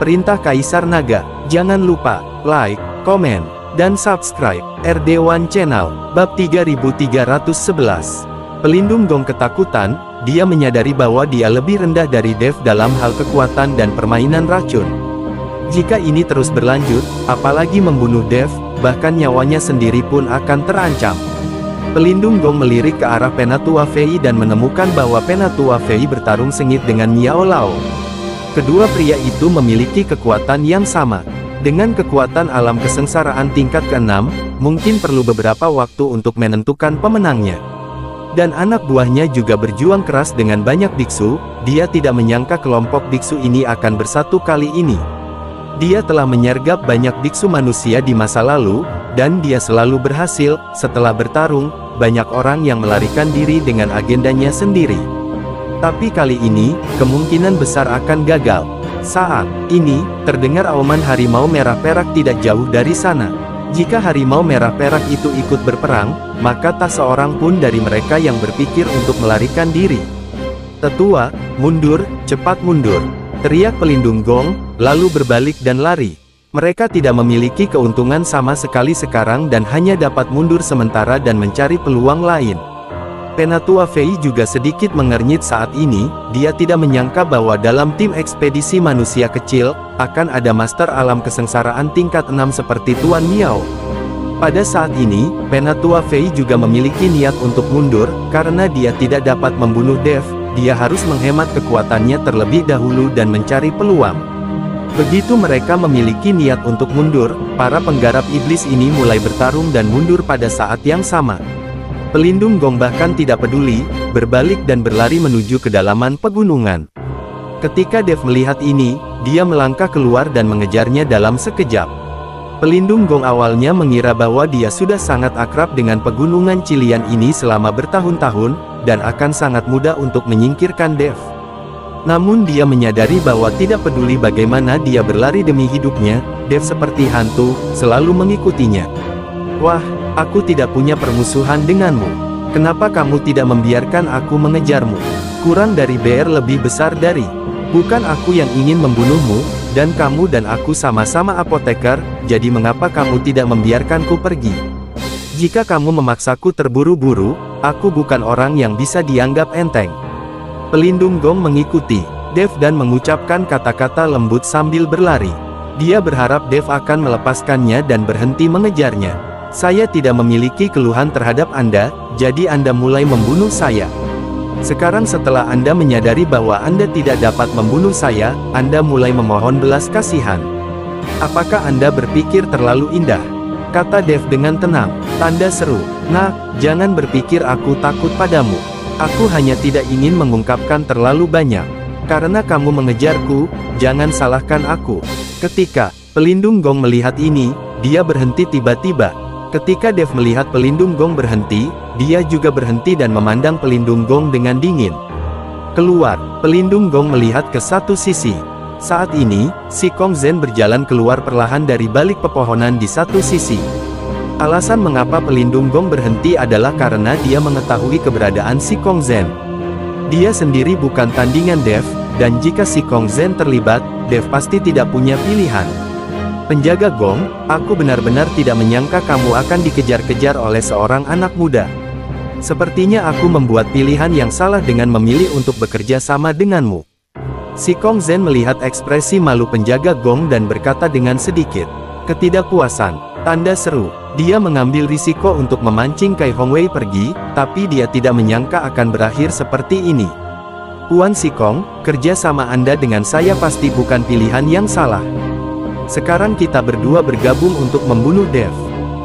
Perintah Kaisar Naga. Jangan lupa like, komen, dan subscribe RD1 Channel. Bab 3311. Pelindung gong ketakutan. Dia menyadari bahwa dia lebih rendah dari Dev dalam hal kekuatan dan permainan racun. Jika ini terus berlanjut, apalagi membunuh Dev, bahkan nyawanya sendiri pun akan terancam. Pelindung gong melirik ke arah Penatua Fei dan menemukan bahwa Penatua Fei bertarung sengit dengan Miao Lao. Kedua pria itu memiliki kekuatan yang sama. Dengan kekuatan alam kesengsaraan tingkat ke-6, mungkin perlu beberapa waktu untuk menentukan pemenangnya. Dan anak buahnya juga berjuang keras dengan banyak biksu. Dia tidak menyangka kelompok biksu ini akan bersatu kali ini. Dia telah menyergap banyak biksu manusia di masa lalu, dan dia selalu berhasil. Setelah bertarung, banyak orang yang melarikan diri dengan agendanya sendiri. Tapi kali ini, kemungkinan besar akan gagal. Saat ini, terdengar auman harimau merah perak tidak jauh dari sana. Jika harimau merah perak itu ikut berperang, maka tak seorang pun dari mereka yang berpikir untuk melarikan diri. Tetua, mundur, cepat mundur! Teriak pelindung gong, lalu berbalik dan lari. Mereka tidak memiliki keuntungan sama sekali sekarang dan hanya dapat mundur sementara dan mencari peluang lain. Penatua Fei juga sedikit mengernyit saat ini. Dia tidak menyangka bahwa dalam tim ekspedisi manusia kecil, akan ada master alam kesengsaraan tingkat 6 seperti Tuan Miao. Pada saat ini, Penatua Fei juga memiliki niat untuk mundur, karena dia tidak dapat membunuh Dev. Dia harus menghemat kekuatannya terlebih dahulu dan mencari peluang. Begitu mereka memiliki niat untuk mundur, para penggarap iblis ini mulai bertarung dan mundur pada saat yang sama. Pelindung gong bahkan tidak peduli, berbalik dan berlari menuju kedalaman pegunungan. Ketika Dev melihat ini, dia melangkah keluar dan mengejarnya dalam sekejap. Pelindung gong awalnya mengira bahwa dia sudah sangat akrab dengan pegunungan Cilian ini selama bertahun-tahun, dan akan sangat mudah untuk menyingkirkan Dev. Namun dia menyadari bahwa tidak peduli bagaimana dia berlari demi hidupnya, Dev seperti hantu, selalu mengikutinya. Wah, aku tidak punya permusuhan denganmu. Kenapa kamu tidak membiarkan aku mengejarmu? Kurang dari BR lebih besar dari. Bukan aku yang ingin membunuhmu, dan kamu dan aku sama-sama apoteker, jadi mengapa kamu tidak membiarkanku pergi? Jika kamu memaksaku terburu-buru, aku bukan orang yang bisa dianggap enteng. Pelindung gong mengikuti Dev dan mengucapkan kata-kata lembut sambil berlari. Dia berharap Dev akan melepaskannya dan berhenti mengejarnya. Saya tidak memiliki keluhan terhadap Anda, jadi Anda mulai membunuh saya. Sekarang setelah Anda menyadari bahwa Anda tidak dapat membunuh saya, Anda mulai memohon belas kasihan. Apakah Anda berpikir terlalu indah? Kata Dev dengan tenang. Tanda seru. Nah, jangan berpikir aku takut padamu. Aku hanya tidak ingin mengungkapkan terlalu banyak. Karena kamu mengejarku, jangan salahkan aku. Ketika pelindung gong melihat ini, dia berhenti tiba-tiba. Ketika Dev melihat pelindung gong berhenti, dia juga berhenti dan memandang pelindung gong dengan dingin. Keluar, pelindung gong melihat ke satu sisi. Saat ini, si Kong Zhen berjalan keluar perlahan dari balik pepohonan di satu sisi. Alasan mengapa pelindung gong berhenti adalah karena dia mengetahui keberadaan si Kong Zhen. Dia sendiri bukan tandingan Dev, dan jika si Kong Zhen terlibat, Dev pasti tidak punya pilihan. Penjaga gong, aku benar-benar tidak menyangka kamu akan dikejar-kejar oleh seorang anak muda. Sepertinya aku membuat pilihan yang salah dengan memilih untuk bekerja sama denganmu. Si Kong Zhen melihat ekspresi malu penjaga gong dan berkata dengan sedikit ketidakpuasan. Tanda seru. Dia mengambil risiko untuk memancing Kai Hongwei pergi, tapi dia tidak menyangka akan berakhir seperti ini. Puan Si Kong, kerja sama Anda dengan saya pasti bukan pilihan yang salah. Sekarang kita berdua bergabung untuk membunuh Dev.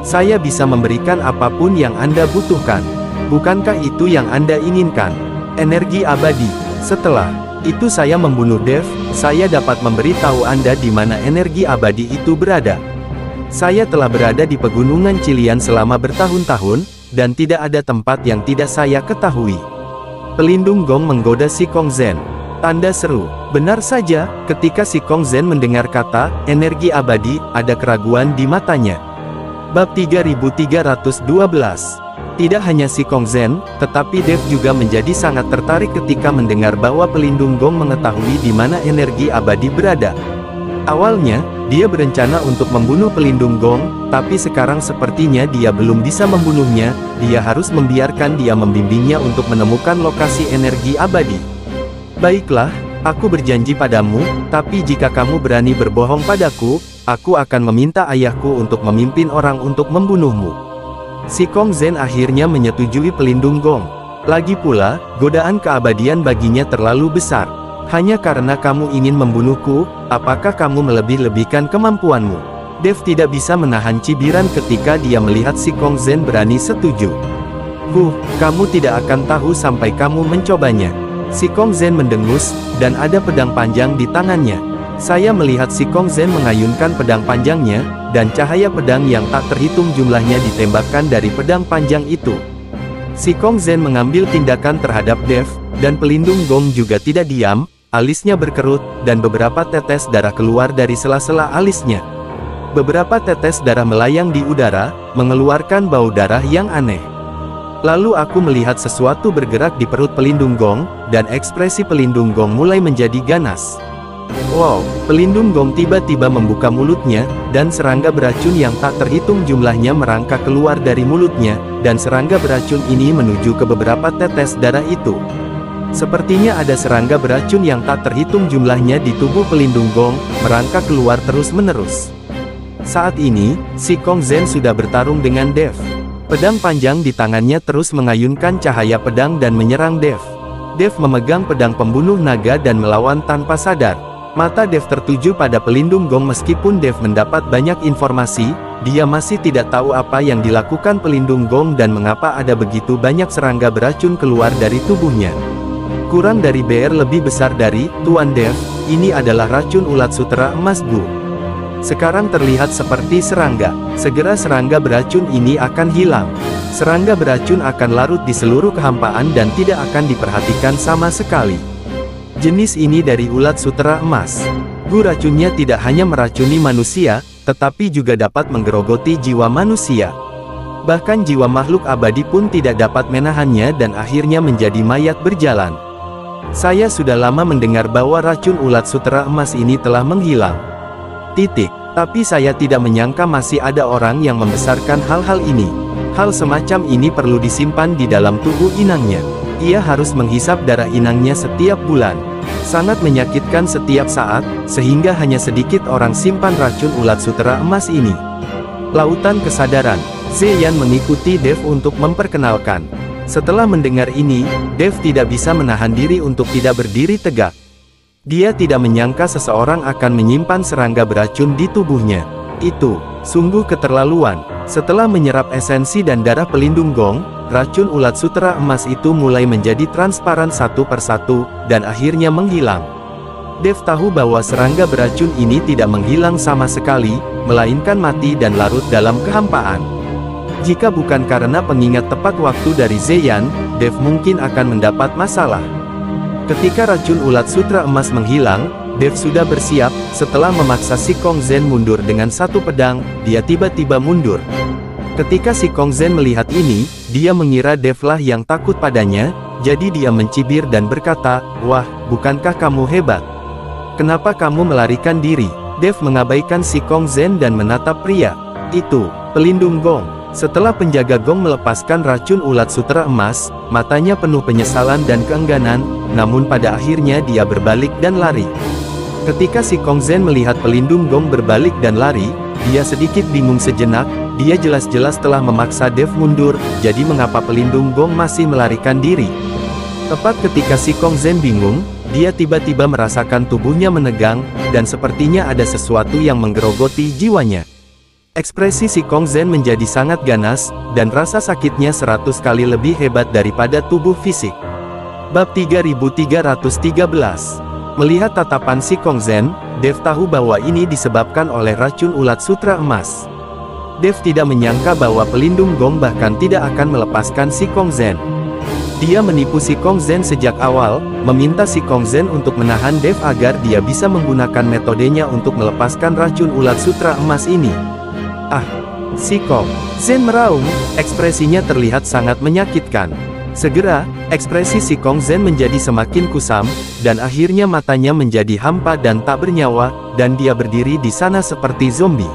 Saya bisa memberikan apapun yang Anda butuhkan. Bukankah itu yang Anda inginkan? Energi abadi. Setelah itu saya membunuh Dev, saya dapat memberitahu Anda di mana energi abadi itu berada. Saya telah berada di pegunungan Cilian selama bertahun-tahun, dan tidak ada tempat yang tidak saya ketahui. Pelindung gong menggoda si Kong Zhen. Tanda seru. Benar saja, ketika si Kong Zhen mendengar kata energi abadi, ada keraguan di matanya. Bab 3312. Tidak hanya si Kong Zhen, tetapi Dev juga menjadi sangat tertarik ketika mendengar bahwa pelindung gong mengetahui di mana energi abadi berada. Awalnya, dia berencana untuk membunuh pelindung gong, tapi sekarang sepertinya dia belum bisa membunuhnya, dia harus membiarkan dia membimbingnya untuk menemukan lokasi energi abadi. Baiklah, aku berjanji padamu, tapi jika kamu berani berbohong padaku, aku akan meminta ayahku untuk memimpin orang untuk membunuhmu. Si Kong Zhen akhirnya menyetujui pelindung gong. Lagi pula, godaan keabadian baginya terlalu besar. Hanya karena kamu ingin membunuhku, apakah kamu melebih-lebihkan kemampuanmu? Dev tidak bisa menahan cibiran ketika dia melihat si Kong Zhen berani setuju. Kamu tidak akan tahu sampai kamu mencobanya. Si Kong Zhen mendengus, dan ada pedang panjang di tangannya. Saya melihat si Kong Zhen mengayunkan pedang panjangnya, dan cahaya pedang yang tak terhitung jumlahnya ditembakkan dari pedang panjang itu. Si Kong Zhen mengambil tindakan terhadap Dev, dan pelindung gong juga tidak diam. Alisnya berkerut, dan beberapa tetes darah keluar dari sela-sela alisnya. Beberapa tetes darah melayang di udara, mengeluarkan bau darah yang aneh. Lalu aku melihat sesuatu bergerak di perut pelindung gong, dan ekspresi pelindung gong mulai menjadi ganas. Wow, pelindung gong tiba-tiba membuka mulutnya, dan serangga beracun yang tak terhitung jumlahnya merangkak keluar dari mulutnya, dan serangga beracun ini menuju ke beberapa tetes darah itu. Sepertinya ada serangga beracun yang tak terhitung jumlahnya di tubuh pelindung gong, merangkak keluar terus-menerus. Saat ini, si Kong Zhen sudah bertarung dengan Dev. Pedang panjang di tangannya terus mengayunkan cahaya pedang dan menyerang Dev. Dev memegang pedang pembunuh naga dan melawan tanpa sadar. Mata Dev tertuju pada pelindung gong meskipun Dev mendapat banyak informasi, dia masih tidak tahu apa yang dilakukan pelindung gong dan mengapa ada begitu banyak serangga beracun keluar dari tubuhnya. Kurang dari BR lebih besar dari Tuan Dev, ini adalah racun ulat sutera emas Bu. Sekarang terlihat seperti serangga, segera serangga beracun ini akan hilang. Serangga beracun akan larut di seluruh kehampaan dan tidak akan diperhatikan sama sekali. Jenis ini dari ulat sutera emas. Bu, racunnya tidak hanya meracuni manusia, tetapi juga dapat menggerogoti jiwa manusia. Bahkan jiwa makhluk abadi pun tidak dapat menahannya dan akhirnya menjadi mayat berjalan. Saya sudah lama mendengar bahwa racun ulat sutera emas ini telah menghilang. Tapi saya tidak menyangka masih ada orang yang membesarkan hal-hal ini. Hal semacam ini perlu disimpan di dalam tubuh inangnya. Ia harus menghisap darah inangnya setiap bulan. Sangat menyakitkan setiap saat, sehingga hanya sedikit orang simpan racun ulat sutera emas ini. Lautan kesadaran. Zeyan mengikuti Dev untuk memperkenalkan. Setelah mendengar ini, Dev tidak bisa menahan diri untuk tidak berdiri tegak. Dia tidak menyangka seseorang akan menyimpan serangga beracun di tubuhnya. Itu sungguh keterlaluan. Setelah menyerap esensi dan darah pelindung gong, racun ulat sutera emas itu mulai menjadi transparan satu persatu, dan akhirnya menghilang. Dev tahu bahwa serangga beracun ini tidak menghilang sama sekali, melainkan mati dan larut dalam kehampaan. Jika bukan karena pengingat tepat waktu dari Zeyan, Dev mungkin akan mendapat masalah. Ketika racun ulat sutera emas menghilang, Dev sudah bersiap. Setelah memaksa si Kong Zhen mundur dengan satu pedang, dia tiba-tiba mundur. Ketika si Kong Zhen melihat ini, dia mengira Dev lah yang takut padanya, jadi dia mencibir dan berkata, "Wah, bukankah kamu hebat? Kenapa kamu melarikan diri?" Dev mengabaikan si Kong Zhen dan menatap pria itu, pelindung gong. Setelah penjaga gong melepaskan racun ulat sutera emas, matanya penuh penyesalan dan keengganan, namun pada akhirnya dia berbalik dan lari. Ketika si Kong Zhen melihat pelindung gong berbalik dan lari, dia sedikit bingung sejenak. Dia jelas-jelas telah memaksa Dev mundur, jadi mengapa pelindung gong masih melarikan diri? Tepat ketika si Kong Zhen bingung, dia tiba-tiba merasakan tubuhnya menegang, dan sepertinya ada sesuatu yang menggerogoti jiwanya. Ekspresi si Kong Zhen menjadi sangat ganas, dan rasa sakitnya 100 kali lebih hebat daripada tubuh fisik. Bab 3313. Melihat tatapan si Kong Zhen, Dev tahu bahwa ini disebabkan oleh racun ulat sutera emas. Dev tidak menyangka bahwa pelindung gong bahkan tidak akan melepaskan si Kong Zhen. Dia menipu si Kong Zhen sejak awal, meminta si Kong Zhen untuk menahan Dev agar dia bisa menggunakan metodenya untuk melepaskan racun ulat sutera emas ini. Si Kong Zhen meraung, ekspresinya terlihat sangat menyakitkan. Segera, ekspresi si Kong Zhen menjadi semakin kusam, dan akhirnya matanya menjadi hampa dan tak bernyawa, dan dia berdiri di sana seperti zombie.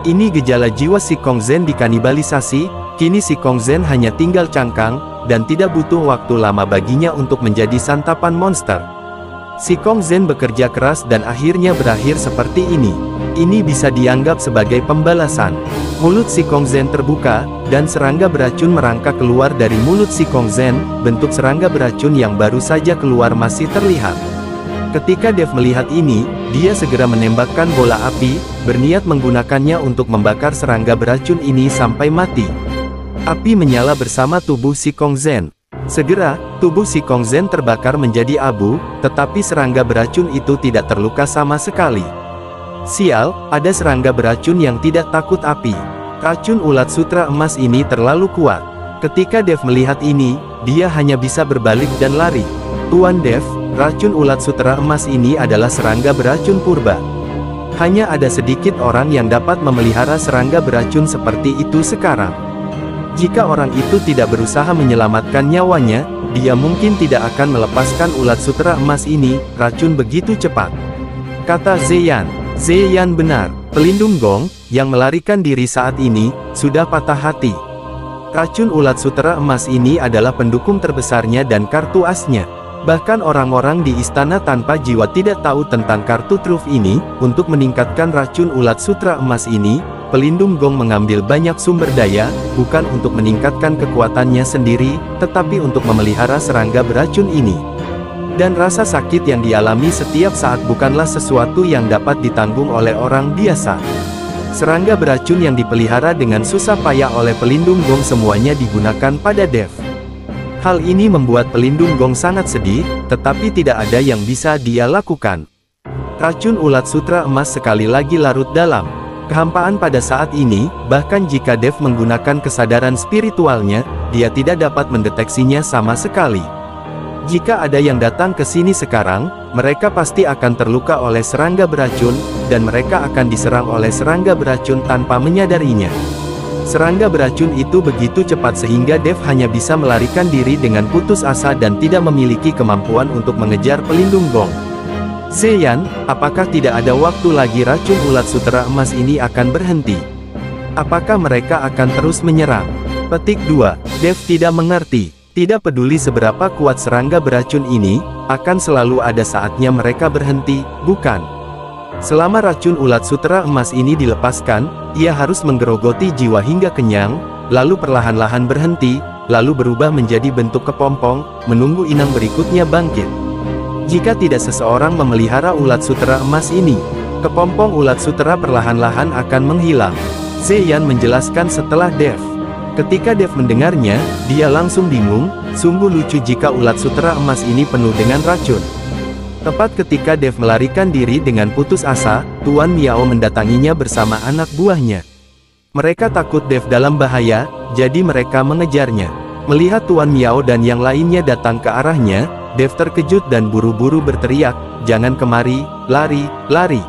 Ini gejala jiwa si Kong Zhen dikanibalisasi. Kini si Kong Zhen hanya tinggal cangkang, dan tidak butuh waktu lama baginya untuk menjadi santapan monster. Si Kong Zhen bekerja keras dan akhirnya berakhir seperti ini. Ini bisa dianggap sebagai pembalasan. Mulut si Kong Zhen terbuka, dan serangga beracun merangkak keluar dari mulut si Kong Zhen. Bentuk serangga beracun yang baru saja keluar masih terlihat. Ketika Dev melihat ini, dia segera menembakkan bola api, berniat menggunakannya untuk membakar serangga beracun ini sampai mati. Api menyala bersama tubuh si Kong Zhen. Segera, tubuh si Kong Zhen terbakar menjadi abu, tetapi serangga beracun itu tidak terluka sama sekali. Sial, ada serangga beracun yang tidak takut api. Racun ulat sutra emas ini terlalu kuat. Ketika Dev melihat ini, dia hanya bisa berbalik dan lari. Tuan Dev, racun ulat sutra emas ini adalah serangga beracun purba. Hanya ada sedikit orang yang dapat memelihara serangga beracun seperti itu sekarang. Jika orang itu tidak berusaha menyelamatkan nyawanya, dia mungkin tidak akan melepaskan ulat sutra emas ini, racun begitu cepat. Kata Zeyan. Zeyan benar, pelindung gong, yang melarikan diri saat ini, sudah patah hati. Racun ulat sutra emas ini adalah pendukung terbesarnya dan kartu asnya. Bahkan orang-orang di istana tanpa jiwa tidak tahu tentang kartu truf ini. Untuk meningkatkan racun ulat sutra emas ini, pelindung gong mengambil banyak sumber daya, bukan untuk meningkatkan kekuatannya sendiri, tetapi untuk memelihara serangga beracun ini. Dan rasa sakit yang dialami setiap saat bukanlah sesuatu yang dapat ditanggung oleh orang biasa. Serangga beracun yang dipelihara dengan susah payah oleh pelindung gong semuanya digunakan pada Dev. Hal ini membuat pelindung gong sangat sedih, tetapi tidak ada yang bisa dia lakukan. Racun ulat sutra emas sekali lagi larut dalam kehampaan pada saat ini. Bahkan jika Dev menggunakan kesadaran spiritualnya, dia tidak dapat mendeteksinya sama sekali. Jika ada yang datang ke sini sekarang, mereka pasti akan terluka oleh serangga beracun, dan mereka akan diserang oleh serangga beracun tanpa menyadarinya. Serangga beracun itu begitu cepat sehingga Dev hanya bisa melarikan diri dengan putus asa dan tidak memiliki kemampuan untuk mengejar pelindung gong. Zeyan, apakah tidak ada waktu lagi racun ulat sutra emas ini akan berhenti? Apakah mereka akan terus menyerang? Petik 2. Dev tidak mengerti. Tidak peduli seberapa kuat serangga beracun ini, akan selalu ada saatnya mereka berhenti, bukan? Selama racun ulat sutra emas ini dilepaskan, ia harus menggerogoti jiwa hingga kenyang, lalu perlahan-lahan berhenti, lalu berubah menjadi bentuk kepompong, menunggu inang berikutnya bangkit. Jika tidak seseorang memelihara ulat sutra emas ini, kepompong ulat sutra perlahan-lahan akan menghilang. Zeyan menjelaskan setelah Dev. Ketika Dev mendengarnya, dia langsung bingung. Sungguh lucu jika ulat sutra emas ini penuh dengan racun. Tepat ketika Dev melarikan diri dengan putus asa, Tuan Miao mendatanginya bersama anak buahnya. Mereka takut Dev dalam bahaya, jadi mereka mengejarnya. Melihat Tuan Miao dan yang lainnya datang ke arahnya, Dev terkejut dan buru-buru berteriak, "Jangan kemari, lari, lari!"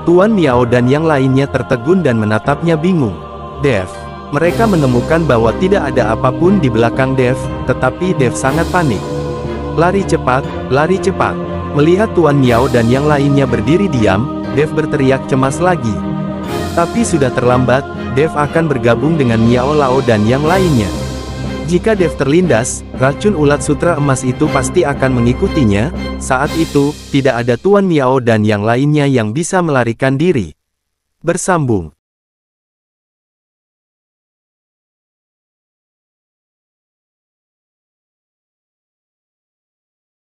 Tuan Miao dan yang lainnya tertegun dan menatapnya bingung. Dev. Mereka menemukan bahwa tidak ada apapun di belakang Dev, tetapi Dev sangat panik. "Lari cepat, lari cepat!" Melihat Tuan Miao dan yang lainnya berdiri diam, Dev berteriak cemas lagi. Tapi sudah terlambat, Dev akan bergabung dengan Miao Lao dan yang lainnya. Jika Dev terlindas, racun ulat sutra emas itu pasti akan mengikutinya. Saat itu, tidak ada Tuan Miao dan yang lainnya yang bisa melarikan diri. Bersambung.